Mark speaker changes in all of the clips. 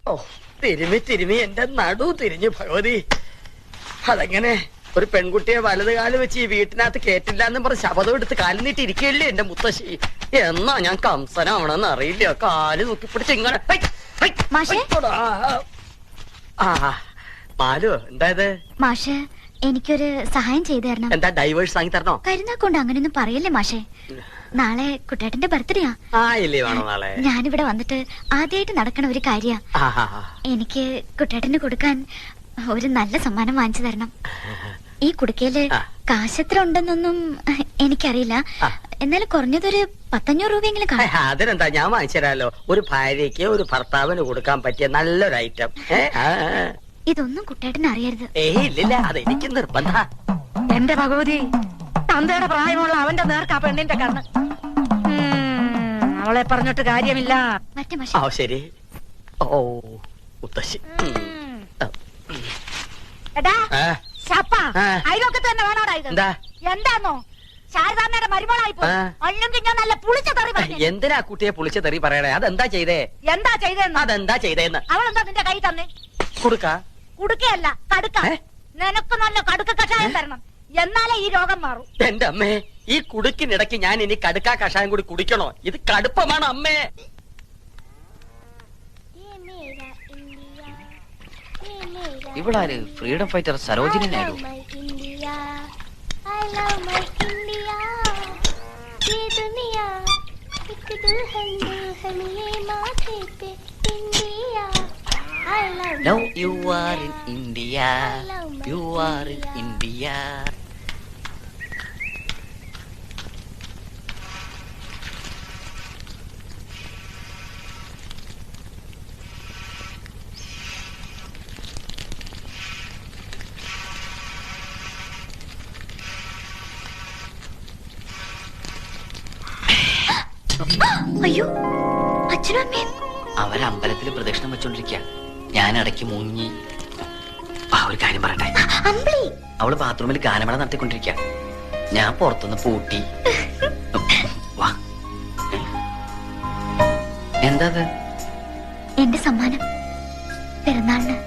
Speaker 1: ഓ തിരുമി തിരുമി എന്റെ നടു തിരിഞ്ഞു ഭഗവതി. അതെങ്ങനെ ഒരു പെൺകുട്ടിയെ വലത് കാല് വെച്ച് ഈ വീട്ടിനകത്ത് കേട്ടില്ല എന്ന് പറഞ്ഞ് ശപഥം എടുത്ത് കാലിൽ നീട്ടി ഇരിക്കുകയല്ലേ എന്റെ മുത്തശ്ശി. എന്നാ ഞാൻ കംസനാവണമെന്ന് അറിയില്ല. കാല് നോക്കിപ്പിടിച്ച് ഇങ്ങനെ മാലു. എന്തായത്
Speaker 2: മാഷ് എനിക്കൊരു സഹായം ചെയ്തു തരണം.
Speaker 1: എന്താ ഡൈവേഴ്സ് വാങ്ങി തരണോ?
Speaker 2: കരുനാക്കൊണ്ട് അങ്ങനെയൊന്നും പറയല്ലേ മാഷേ. നാളെ കുട്ടേട്ടന്റെ ബർത്ത്ഡേയാ.
Speaker 1: നാളെ
Speaker 2: ഞാനിവിടെ വന്നിട്ട് ആദ്യമായിട്ട് നടക്കണ ഒരു കാര്യ. എനിക്ക് കുട്ടേട്ടന് കൊടുക്കാൻ ഒരു നല്ല സമ്മാനം വാങ്ങിച്ചു തരണം. ഈ കുടുക്കയില് കാശെത്ര ഉണ്ടെന്നൊന്നും എനിക്കറിയില്ല. എന്നാലും കുറഞ്ഞതൊരു 500 രൂപയെങ്കിലും കാണും.
Speaker 1: അതിനെന്താ, ഞാൻ വാങ്ങിച്ചു തരാലോ. ഒരു ഭാര്യയ്ക്ക് ഒരു ഭർത്താവിന് കൊടുക്കാൻ പറ്റിയ നല്ലൊരു ഐറ്റം.
Speaker 2: ഇതൊന്നും കുട്ടേട്ടന് അറിയരുത്.
Speaker 1: ഇല്ലില്ല, അതെനിക്ക് നിർബന്ധ.
Speaker 3: എന്റെ ഭഗവതി, തന്തയുടെ പ്രായമുള്ള അവന്റെ നേർക്കാ പെണ്ണിന്റെ കണ്ണ്. അവളെ പറഞ്ഞിട്ട് കാര്യമില്ല.
Speaker 1: ശരി. ഓ മുത്തശ്ശി.
Speaker 3: അയലോക്കത്ത് തന്നെ വേണോടാ ഇത്? എന്താന്നോ ശാരദാമ്മയുടെ മരുമോളായിപ്പോ. അല്ലെങ്കിൽ ഞാൻ നല്ല പുളിച്ച തെറി പറഞ്ഞു.
Speaker 1: എന്തിനാ കുട്ടിയെ പുളിച്ച തെറി പറയണേ? അതെന്താ ചെയ്തേ?
Speaker 3: എന്താ ചെയ്തേന്ന്?
Speaker 1: അതെന്താ ചെയ്തേന്ന്?
Speaker 3: അവളെന്താ നിന്റെ കൈ തന്നെ? കുടുക്കയല്ല, കടുക്ക. നിനക്ക് നല്ല കടുക്ക കഷായം തരണം, എന്നാലേ ഈ രോഗം മാറും.
Speaker 1: എന്റെ അമ്മേ, ഈ കുടുക്കിനിടയ്ക്ക് ഞാൻ ഇനി കടുക്ക കഷായം കൂടി കുടിക്കണോ? ഇത് കടുപ്പമാണ് അമ്മേ.
Speaker 4: ഇവളാര്? Freedom fighter Sarojini Naidu. Now you are in India, you are in India.
Speaker 2: അയ്യോ, അച്ഛനും അമ്മയും
Speaker 4: അവരമ്പലത്തിൽ പ്രദക്ഷിണം വെച്ചോണ്ടിരിക്കുക. ഞാൻ ഇടയ്ക്ക് മുങ്ങി. ഒരു കാര്യം പറയട്ടെ. അവള് ബാത്റൂമിൽ ഗാനമേള നടത്തിക്കൊണ്ടിരിക്കുക. ഞാൻ പുറത്തുനിന്ന് പൂട്ടി. വാ. എന്താ
Speaker 2: എന്റെ സമ്മാനം പിറന്നാളിന്.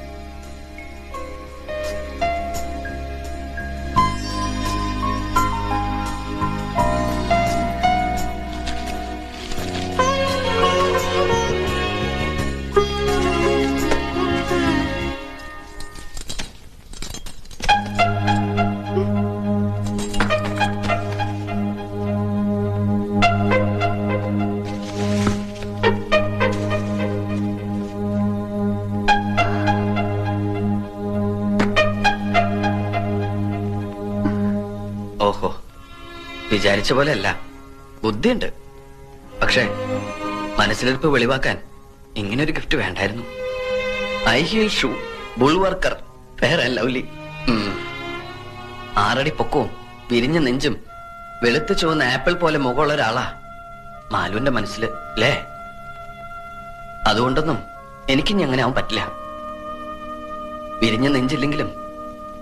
Speaker 4: ഓഹോ, വിചാരിച്ച പോലെ അല്ല. ബുദ്ധിയുണ്ട്. പക്ഷേ മനസ്സിലിരിപ്പ് വെളിവാക്കാൻ ഇങ്ങനൊരു ഗിഫ്റ്റ് വേണ്ടായിരുന്നു. High heel shoe, bull worker, fair and lovely. 6 അടി പൊക്കവും വിരിഞ്ഞ നെഞ്ചും വെളുത്ത് ചുവന്ന ആപ്പിൾ പോലെ മുഖമുള്ള ഒരാളാ മാലുവിന്റെ മനസ്സില് അല്ലേ? അതുകൊണ്ടൊന്നും എനിക്കിനി അങ്ങനെ ആവാൻ പറ്റില്ല. വിരിഞ്ഞ നെഞ്ചില്ലെങ്കിലും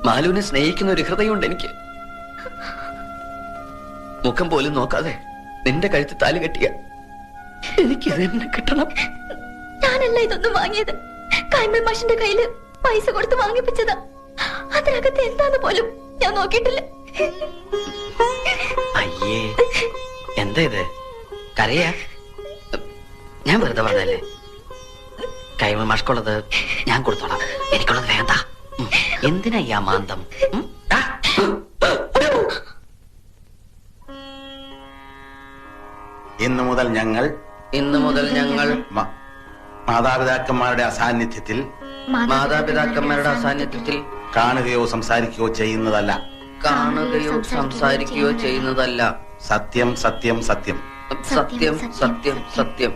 Speaker 4: മാലുവിനെ സ്നേഹിക്കുന്ന ഒരു ഹൃദയമുണ്ട് എനിക്ക്. മുഖം പോലും നോക്കാതെ നിന്റെ കഴുത്ത് താലി കെട്ടിയ എനിക്ക് തന്നെ കിട്ടണം.
Speaker 2: ഞാനല്ല ഇതൊന്നും വാങ്ങിയത്. കൈമൾ മാഷിന്റെ കയ്യില് പൈസ കൊടുത്ത് വാങ്ങിപ്പിച്ചതാ. അതിനകത്ത് എന്താന്ന് പോലും ഞാൻ നോക്കിയിട്ടില്ല.
Speaker 4: അയ്യേ, എന്താ ഇത്? കരയാ? ഞാൻ വെറുതെ പറഞ്ഞല്ലേ. കൈമൾ മാഷ്കുള്ളത് ഞാൻ കൊടുത്തോളാം. എനിക്കുള്ളത് വേണ്ട. എന്തിനാ ഈ അമാന്തം?
Speaker 5: ഇന്നു മുതൽ ഞങ്ങൾ മാതാപിതാക്കന്മാരുടെ അസാന്നിധ്യത്തിൽ കാണുകയോ സംസാരിക്കുകയോ ചെയ്യുന്നതല്ല. സത്യം സത്യം സത്യം
Speaker 4: സത്യം സത്യം സത്യം.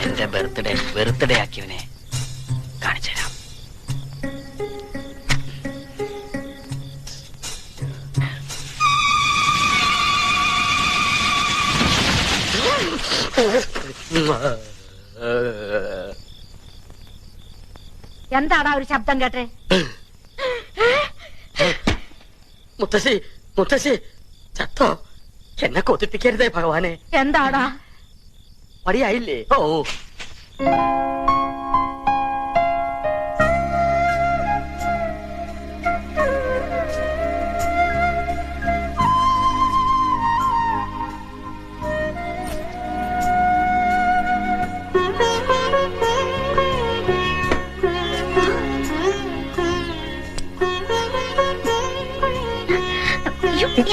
Speaker 4: എന്റെ ബർത്ത്ഡേ ആക്കിയവനെ കാണിച്ചു തരാം.
Speaker 3: എന്താടാ ഒരു ശബ്ദം കേട്ടെ?
Speaker 1: മുത്തശ്ശി മുത്തശ്ശി ചത്തോ? എന്നെ കൊതിപ്പിക്കരുതേ ഭഗവാനെ.
Speaker 3: എന്താടാ?
Speaker 1: മടിയായില്ലേ? ഓ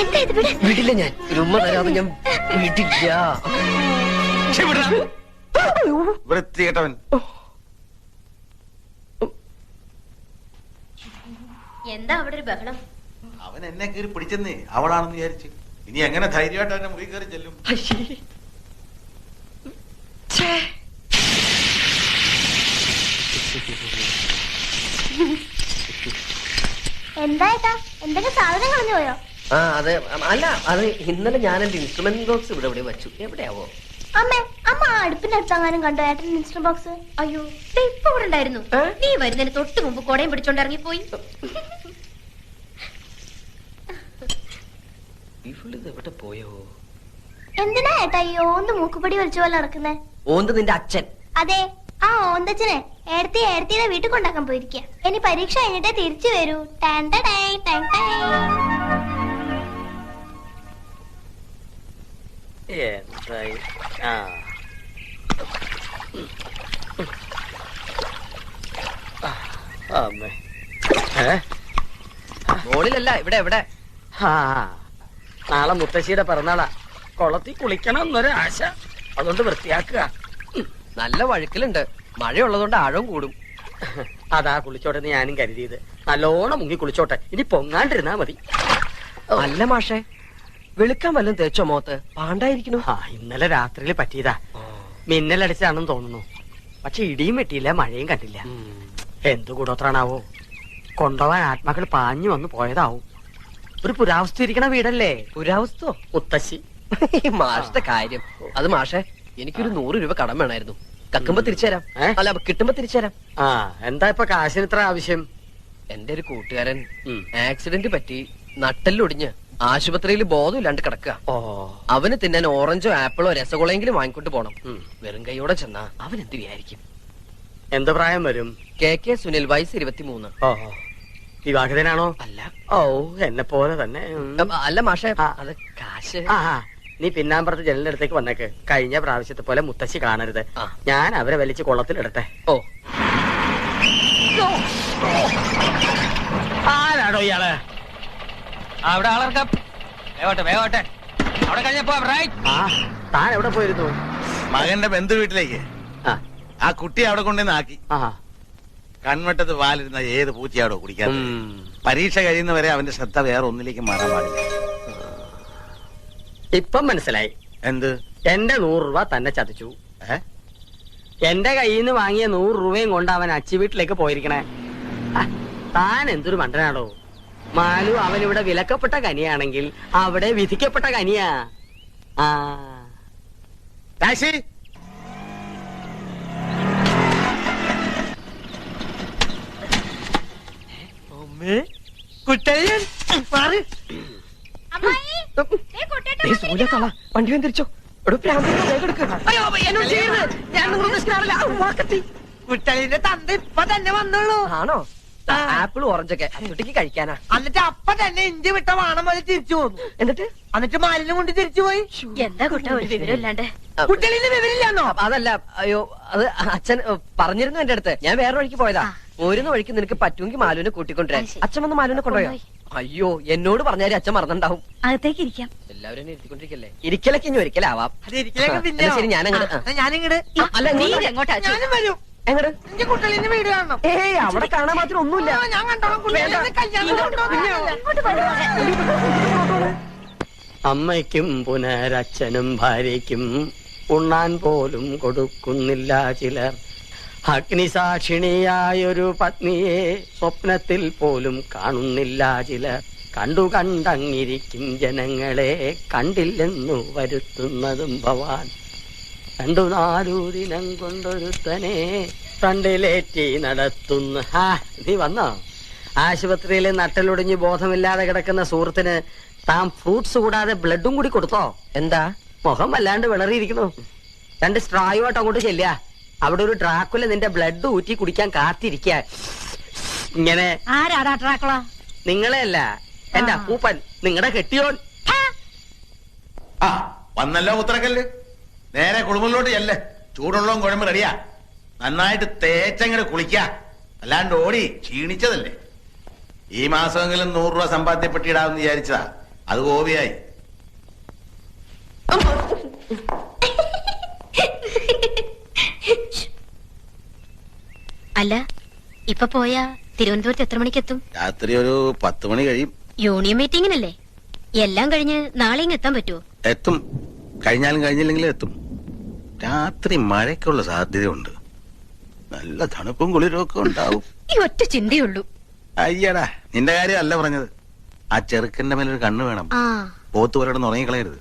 Speaker 2: എന്താ ഇത്?
Speaker 4: വീട്ടില്ല, ഞാൻ ഒരു ഉമ്മ തരാതെ ഞാൻ വീട്ടില്ല.
Speaker 5: വൃത്തികെട്ടവൻ.
Speaker 2: എന്താ അവിടെ ഒരു ബഹളം?
Speaker 5: അവൻ എന്നെ കയറി പിടിച്ചെന്നേ, അവളാണെന്ന് വിചാരിച്ച്. ഇനി എങ്ങനെ ധൈര്യമായിട്ട് അവന്റെ മുറി കയറി ചെല്ലും?
Speaker 2: എന്താ എന്തെങ്കിലും സാധനം കളഞ്ഞു പോയോ?
Speaker 4: ആ അതെ, അല്ല അത് ഇന്നലെ ഞാൻ എന്റെ ഇൻസ്ട്രുമെന്റ് ബോക്സ് ഇവിടെ വെച്ചു. എവിടെയാവോ?
Speaker 2: അമ്മ അടുപ്പിന്റെ അടുത്തെങ്ങാനും കണ്ടോ ഏട്ടൻ ഇൻസ്ട്രുമെന്റ് ബോക്സ്?
Speaker 6: അയ്യോ ഇപ്പൊ ഇവിടെ ഉണ്ടായിരുന്നു. നീ വരുന്നതിന് തൊട്ട് മുമ്പ് കൊടയും പിടിച്ചോണ്ട് ഇറങ്ങിപ്പോയി.
Speaker 4: എവിടെ പോയോ?
Speaker 2: എന്തിനാ ഏട്ടാ ഈ ഓന്ത് മൂക്കുപടി വലിച്ച പോലെ നടക്കുന്നേ?
Speaker 4: ഓന്ത് നിന്റെ അച്ഛൻ.
Speaker 2: അതെ, ആ ഓന്തച്ഛനെ ഏടത്തിയുടെ വീട്ടിൽ കൊണ്ടാക്കാൻ പോയിരിക്കുക. ഇനി പരീക്ഷ കഴിഞ്ഞിട്ടേ തിരിച്ചു വരൂ.
Speaker 1: എന്തായി?
Speaker 4: മോളിലല്ല, ഇവിടെ എവിടെ?
Speaker 1: നാളെ മുത്തശ്ശിയുടെ പിറന്നാളാ. കുളത്തിൽ കുളിക്കണം എന്നൊരു ആശ. അതുകൊണ്ട് വൃത്തിയാക്കുക.
Speaker 4: നല്ല വഴുക്കലുണ്ട്. മഴയുള്ളതുകൊണ്ട് ആഴം കൂടും.
Speaker 1: അതാ കുളിച്ചോട്ടെ ഞാനും കരുതിയത്. നല്ലോണം മുങ്ങി കുളിച്ചോട്ടെ, ഇനി പൊങ്ങാണ്ടിരുന്നാ മതി.
Speaker 4: അല്ല മാഷേ, വെളുക്കാൻ വല്ലതും തേച്ചോ മോത്ത്? പാണ്ടായിരിക്കുന്നു.
Speaker 1: ഇന്നലെ രാത്രിയിൽ പറ്റിയതാ. മിന്നലടിച്ചാണെന്ന് തോന്നുന്നു. പക്ഷെ ഇടിയും വെട്ടിയില്ല, മഴയും കണ്ടില്ല. എന്തു കൂടോത്രാണാവോ? കൊണ്ടുപോവാൻ ആത്മാക്കൾ പാഞ്ഞു വന്ന് പോയതാവും. ഒരു പുരാവസ്തു ഇരിക്കണ വീടല്ലേ?
Speaker 4: പുരാവസ്തോ?
Speaker 1: മുത്തശ്ശി.
Speaker 4: മാഷത്തെ കാര്യം അത്. മാഷേ, എനിക്കൊരു 100 രൂപ കടം വേണമായിരുന്നു. കക്കുമ്പോ തിരിച്ചുതരാം. അല്ല, കിട്ടുമ്പോ തിരിച്ചുതരാം.
Speaker 1: എന്താ ഇപ്പൊ കാശിന് ഇത്ര ആവശ്യം?
Speaker 4: എന്റെ ഒരു കൂട്ടുകാരൻ ആക്സിഡന്റ് പറ്റി നട്ടെല്ലൊടിഞ്ഞ് ആശുപത്രിയിൽ ബോധമില്ലാണ്ട് കിടക്കുക. അവന് തിന്നാൻ ഓറഞ്ചോ ആപ്പിളോ രസഗുളയെങ്കിലും വാങ്ങിക്കൊണ്ട് പോണം. വെറും കൈയോടെ ചെന്നാ അവൻ എന്ത് വിചാരിക്കും?
Speaker 1: എന്ത് പ്രായം വരും?
Speaker 4: KK സുനിൽ, വയസ്സ് 23.
Speaker 1: വിവാഹിതനാണോ?
Speaker 4: അല്ല.
Speaker 1: ഓ, എന്നെ പോലെ തന്നെ.
Speaker 4: അല്ല മാഷേ, അത് കാശ്.
Speaker 1: നീ പിന്നാമ്പറത്ത് ജനലിന്റെ അടുത്തേക്ക് വന്നേക്ക്. കഴിഞ്ഞ പ്രാവശ്യത്തെ പോലെ മുത്തശ്ശി കാണരുത്. ഞാൻ അവരെ വലിച്ച് കുളത്തിലിടട്ടെ. ഓ, ആരാടോ ഇയാള്?
Speaker 7: അവിടെ ആളർക്കാം. വേഗോട്ടെ അവിടെ കഴിഞ്ഞപ്പോ
Speaker 1: താൻ എവിടെ പോയിരുന്നു?
Speaker 5: മകന്റെ ബന്ധു വീട്ടിലേക്ക്. ആ കുട്ടി അവിടെ കൊണ്ടുവന്ന് ആക്കി. കൺവെട്ടത്ത് പാലിരുന്ന ഏത് പൂച്ചയാടോ കുടിക്കാൻ? പരീക്ഷ കഴിയുന്നവരെ അവന്റെ ശ്രദ്ധ വേറെ ഒന്നിലേക്ക് മാറാൻ പാടില്ല.
Speaker 1: ഇപ്പം മനസ്സിലായി.
Speaker 5: എന്ത്?
Speaker 1: എന്റെ 100 രൂപ തന്നെ ചതിച്ചു. എന്റെ കയ്യിൽ നിന്ന് വാങ്ങിയ 100 രൂപയും കൊണ്ട് അവൻ അച്ചി വീട്ടിലേക്ക് പോയിരിക്കണേ. താൻ എന്തൊരു മണ്ടനാടോ. മാലു അവനിവിടെ വിലക്കപ്പെട്ട കനിയാണെങ്കിൽ അവിടെ വിധിക്കപ്പെട്ട കനിയാ.
Speaker 5: ടാക്സി.
Speaker 4: വണ്ടി തിരിച്ചോ.
Speaker 3: കുട്ടലിന്റെ തന്ത ഇപ്പൊ തന്നെ വന്നുള്ളൂ.
Speaker 4: ആണോ? ആപ്പിൾ ഓറഞ്ചൊക്കെ കുട്ടിക്ക് കഴിക്കാനാ.
Speaker 3: എന്നിട്ട് അപ്പൊ തന്നെ ഇഞ്ചി വിട്ട വാണം പോലെ തിരിച്ചു പോന്നു. എന്നിട്ട് മാലിന്യം കൊണ്ട് തിരിച്ചു പോയി.
Speaker 6: എന്താ കുട്ട ഒരു വിവരമില്ലാണ്ട്?
Speaker 3: കുട്ടലിന്റെ വിവരമില്ലാന്നോ?
Speaker 4: അതല്ല, അയ്യോ, അത് അച്ഛൻ പറഞ്ഞിരുന്നു എന്റെ അടുത്ത്. ഞാൻ വേറെ വഴിക്ക് പോയതാ. പോരുന്ന വഴിക്ക് നിനക്ക് പറ്റുമെങ്കിൽ മാലുവിനെ കൂട്ടിക്കൊണ്ടുവരാൻ. അച്ഛൻ വന്ന് മാലുവിനെ കൊണ്ടുപോയോ? അയ്യോ, എന്നോട് പറഞ്ഞാലും അച്ഛൻ മറന്നുണ്ടാവും.
Speaker 6: അകത്തേക്ക് ഇരിക്കാം.
Speaker 4: എല്ലാവരും എഴുതിക്കൊണ്ടിരിക്കല്ലേ? ഇരിക്കലൊക്കെ ഇനി ഒരിക്കലാവാം. ശരി, ഞാനങ്ങട്.
Speaker 3: ഞാനിങ്ങട്.
Speaker 4: അല്ല,
Speaker 6: എങ്ങോട്ടാ?
Speaker 3: ഞാനും വരും.
Speaker 4: എങ്ങട്?
Speaker 3: എന്റെ കുട്ടലിന്റെ വീട് കാണണം.
Speaker 4: ഏയ്, അവിടെ കാണാൻ മാത്രം ഒന്നുമില്ല.
Speaker 3: ഞാൻ കണ്ടോളാം.
Speaker 1: അമ്മയ്ക്കും പുനരച്ഛനും ഭാര്യയ്ക്കും ഉണ്ണാൻ പോലും കൊടുക്കുന്നില്ല ചിലർ. അഗ്നിസാക്ഷിണിയായൊരു പത്നിയെ സ്വപ്നത്തിൽ പോലും കാണുന്നില്ല ചിലർ. കണ്ടങ്ങിരിക്കും ജനങ്ങളെ കണ്ടില്ലെന്നു വരുത്തുന്നതും ഭവാൻ. 2-4 ദിനം കൊണ്ടൊരുത്തനെ ഫ്രണ്ടിലേറ്റി നടത്തുന്ന. നീ വന്നോ? ആശുപത്രിയിൽ നട്ടലൊടിഞ്ഞ് ബോധമില്ലാതെ കിടക്കുന്ന സുഹൃത്തിന് താൻ ഫ്രൂട്ട്സ് കൂടാതെ ബ്ലഡും കൂടി കൊടുത്തോ?
Speaker 4: എന്താ
Speaker 1: മുഖം വല്ലാണ്ട് വിളറിയിരിക്കുന്നു. 2 സ്ട്രായുമായിട്ട് അങ്ങോട്ട് ചെല്ലുക. അവിടെ ഒരു ഡ്രാക്കുല നിന്റെ ബ്ലഡ് ഊറ്റി കുടിക്കാൻ കാത്തിരിക്കുക. ഇങ്ങനെ.
Speaker 3: ആരാടാ ഡ്രാക്കുള?
Speaker 1: നിങ്ങളെ അല്ല, എന്റെ അപ്പൂപ്പൻ, നിങ്ങളുടെ കെട്ടിയോൻ.
Speaker 5: ആ വന്നല്ലോ ഉത്തരക്കല്ല്. നേരെ കുടുംബത്തിലോട്ട് ചെല്ല്. ചൂടുള്ളതും കുഴമ്പ് റെഡിയാ. നന്നായിട്ട് തേച്ചങ്ങട് കുളിക്ക. അല്ലാണ്ട് ഓടി ക്ഷീണിച്ചതല്ലേ. ഈ മാസമെങ്കിലും 100 രൂപ സമ്പാദ്യപ്പെട്ടിടാമെന്ന് വിചാരിച്ചതാ. അത് ഗോപിയായി.
Speaker 6: അല്ല, ഇപ്പൊ പോയാ തിരുവനന്തപുരത്ത് എത്ര മണിക്കെത്തും?
Speaker 5: രാത്രി ഒരു 10 മണി കഴിയും.
Speaker 6: യൂണിയൻ മീറ്റിംഗിനല്ലേ? എല്ലാം കഴിഞ്ഞ് നാളെ ഇങ്ങ് എത്താൻ പറ്റുമോ?
Speaker 5: എത്തും. കഴിഞ്ഞാലും കഴിഞ്ഞില്ലെങ്കിലും എത്തും. രാത്രി മഴയ്ക്കുള്ള സാധ്യതയുണ്ട്. നല്ല തണുപ്പും കുളിരും ഒക്കെ ഉണ്ടാവും.
Speaker 6: ഈ ഒറ്റ ചിന്തയുള്ളൂ.
Speaker 5: അയ്യടാ, നിന്റെ കാര്യം അല്ല പറഞ്ഞത്. ആ ചെറുക്കന്റെ മേലൊരു കണ്ണ് വേണം. പോത്ത് പോലെ ഉറങ്ങിക്കളയരുത്.